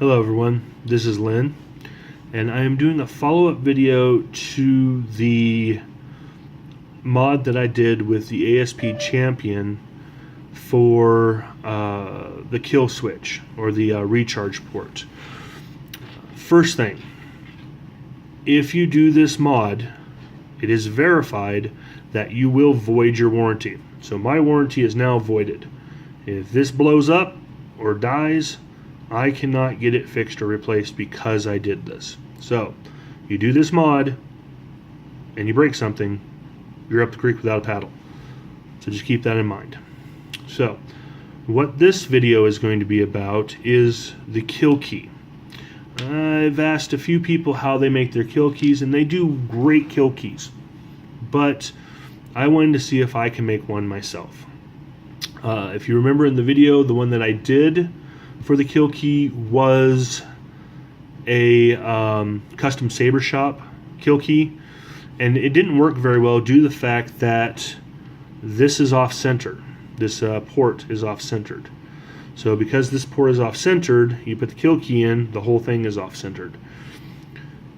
Hello everyone, this is Lynn, and I am doing a follow-up video to the mod that I did with the ASP Champion for the kill switch, or the recharge port. First thing, if you do this mod, it is verified that you will void your warranty. So my warranty is now voided. If this blows up or dies, I cannot get it fixed or replaced because I did this. So, you do this mod, and you break something, you're up the creek without a paddle. So just keep that in mind. So, what this video is going to be about is the kill key. I've asked a few people how they make their kill keys, and they do great kill keys. But I wanted to see if I can make one myself. If you remember in the video, the one that I did for the kill key was a custom Saber Shop kill key, and it didn't work very well due to the fact that this is off-centered. This port is off-centered. So because this port is off-centered, you put the kill key in, the whole thing is off-centered.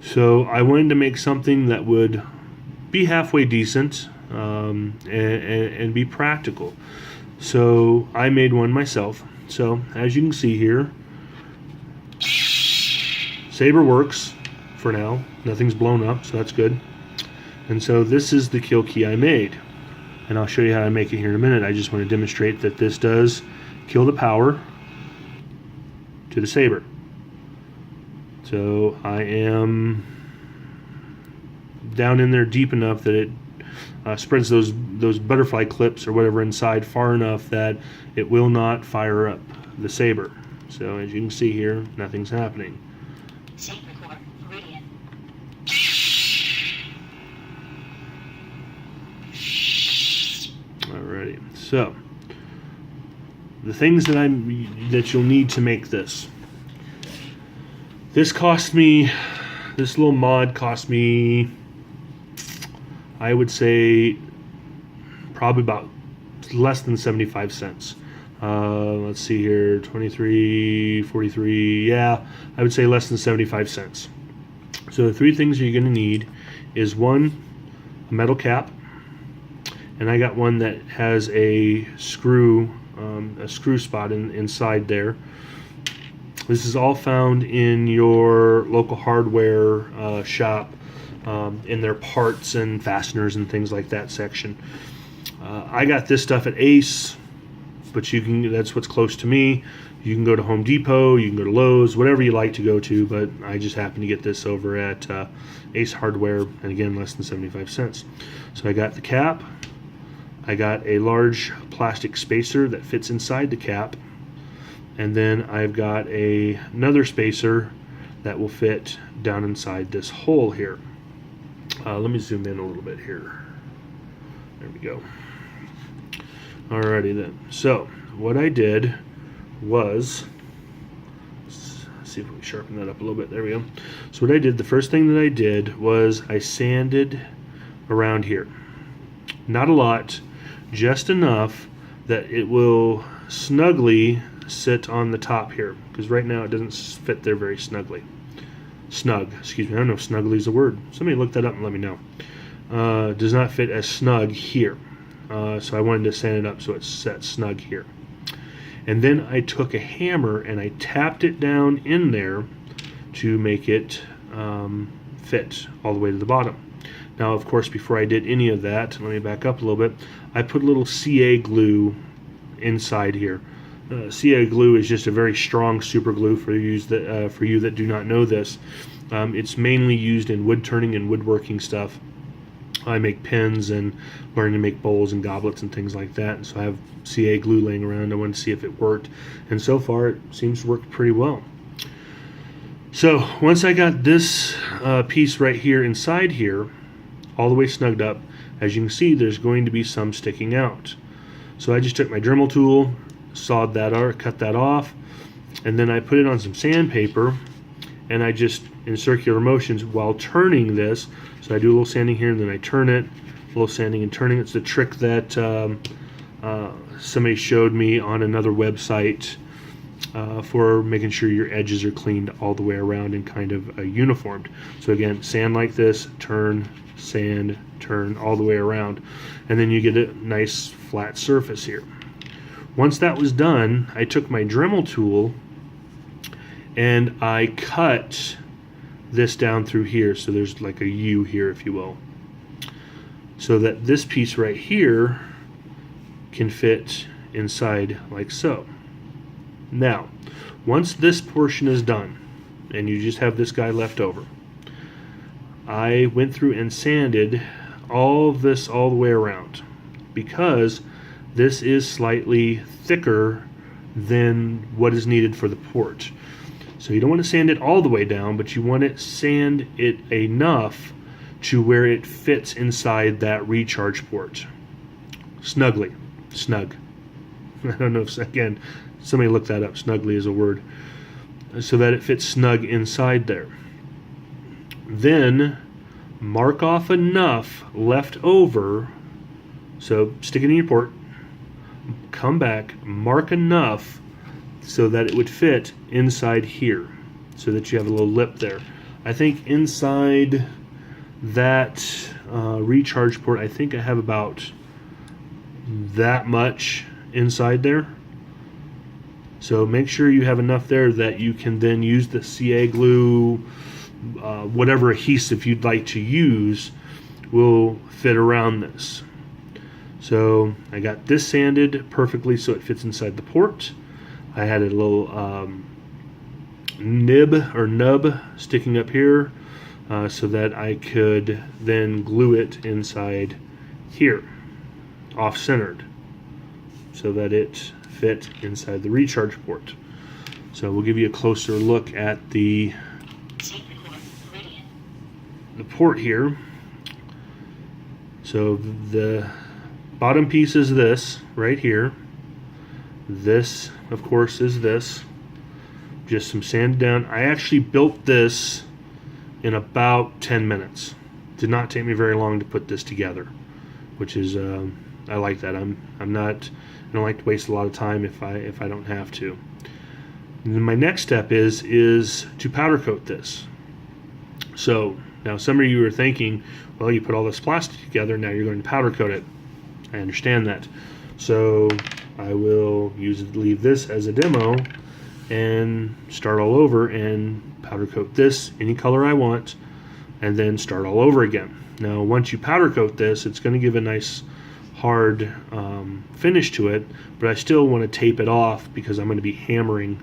So I wanted to make something that would be halfway decent and be practical. So I made one myself. So, as you can see here, Saber works for now. Nothing's blown up, so that's good. And so this is the kill key I made. And I'll show you how I make it here in a minute. I just want to demonstrate that this does kill the power to the Saber. So I am down in there deep enough that it spreads those butterfly clips or whatever inside far enough that it will not fire up the Saber. So as you can see here, nothing's happening. Saber core, Viridian. Alrighty, so the things that you'll need to make this. This little mod cost me, I would say, probably about less than 75 cents. Let's see here, 23.43. Yeah, I would say less than 75 cents. So the three things you're going to need is one, a metal cap, and I got one that has a screw spot inside there. This is all found in your local hardware shop. In their parts and fasteners and things like that section. I got this stuff at Ace, but that's what's close to me. You can go to Home Depot, you can go to Lowe's, whatever you like to go to, but I just happened to get this over at Ace Hardware, and again, less than 75 cents. So I got the cap, I got a large plastic spacer that fits inside the cap, and then I've got another spacer that will fit down inside this hole here. Let me zoom in a little bit here. There we go. Alrighty then. So what I did was, let's see if we can sharpen that up a little bit. There we go. So what I did, the first thing that I did was I sanded around here. Not a lot, just enough that it will snugly sit on the top here, because right now it doesn't fit there very snugly. Excuse me, I don't know if snugly is a word. Somebody look that up and let me know. Does not fit as snug here. So I wanted to sand it up so it's set snug here. And then I took a hammer and I tapped it down in there to make it fit all the way to the bottom. Now, of course, before I did any of that, let me back up a little bit, I put a little CA glue inside here. CA glue is just a very strong super glue for you that do not know this. It's mainly used in wood turning and woodworking stuff. I make pens and learn to make bowls and goblets and things like that, and so I have CA glue laying around. I wanted to see if it worked, and so far it seems to work pretty well. So once I got this piece right here inside here, all the way snugged up, as you can see, there's going to be some sticking out. So I just took my Dremel tool, sawed that or cut that off, and then I put it on some sandpaper, and I just in circular motions while turning this. So I do a little sanding here and then I turn it, a little sanding and turning. It's the trick that somebody showed me on another website for making sure your edges are cleaned all the way around and kind of uniformed. So again, sand like this, turn, sand, turn all the way around, and then you get a nice flat surface here. Once that was done, I took my Dremel tool and I cut this down through here, so there's like a U here, if you will, so that this piece right here can fit inside like so. Now, once this portion is done and you just have this guy left over, I went through and sanded all of this all the way around, because this is slightly thicker than what is needed for the port. So you don't want to sand it all the way down, but you want to sand it enough to where it fits inside that recharge port. Snug. I don't know if, again, somebody look that up. Snugly is a word. So that it fits snug inside there. Then mark off enough left over. So stick it in your port. Come back, mark enough so that it would fit inside here, so that you have a little lip there. I think inside that recharge port, I think I have about that much inside there. So make sure you have enough there that you can then use the CA glue, whatever adhesive you'd like to use will fit around this. So I got this sanded perfectly so it fits inside the port. I had a little nub sticking up here so that I could then glue it inside here, off-centered, so that it fit inside the recharge port. So we'll give you a closer look at the port here. So the bottom piece is this right here. This, of course, is this. Just some sand down. I actually built this in about 10 minutes. Did not take me very long to put this together, which is I like that. I don't like to waste a lot of time if I don't have to. And then my next step is to powder coat this. So now some of you are thinking, well, you put all this plastic together, now you're going to powder coat it. I understand that. So I will leave this as a demo and start all over and powder coat this any color I want, and then start all over again. Now once you powder coat this, it's going to give a nice hard finish to it, but I still want to tape it off because I'm going to be hammering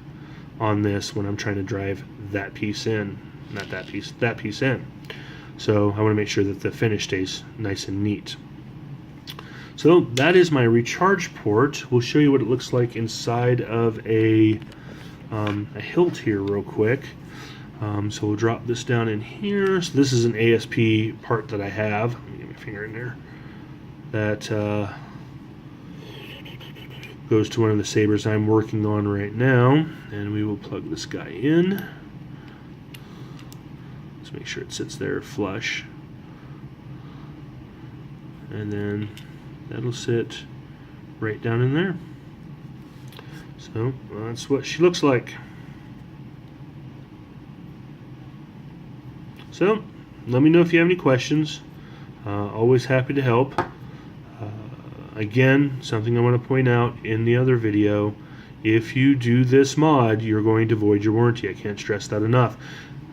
on this when I'm trying to drive that piece in, not that piece, that piece in. So I want to make sure that the finish stays nice and neat. So that is my recharge port. We'll show you what it looks like inside of a hilt here real quick. So we'll drop this down in here. So this is an ASP part that I have. Let me get my finger in there. That goes to one of the sabers I'm working on right now. And we will plug this guy in. Let's make sure it sits there flush. And then that'll sit right down in there. So that's what she looks like. So let me know if you have any questions. Always happy to help. Again, something I want to point out in the other video, if you do this mod, you're going to void your warranty. I can't stress that enough,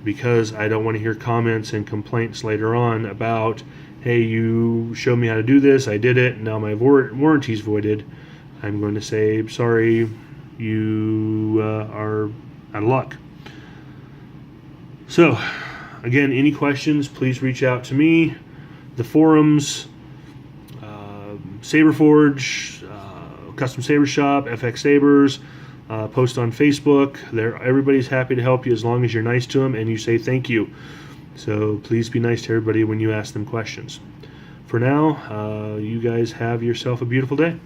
because I don't want to hear comments and complaints later on about, hey, you showed me how to do this, I did it, now my warranty's voided. I'm going to say, sorry, you are out of luck. So, again, any questions, please reach out to me. The forums, SaberForge, Custom Saber Shop, FX Sabers, post on Facebook. Everybody's happy to help you as long as you're nice to them and you say thank you. So please be nice to everybody when you ask them questions. For now, you guys have yourself a beautiful day.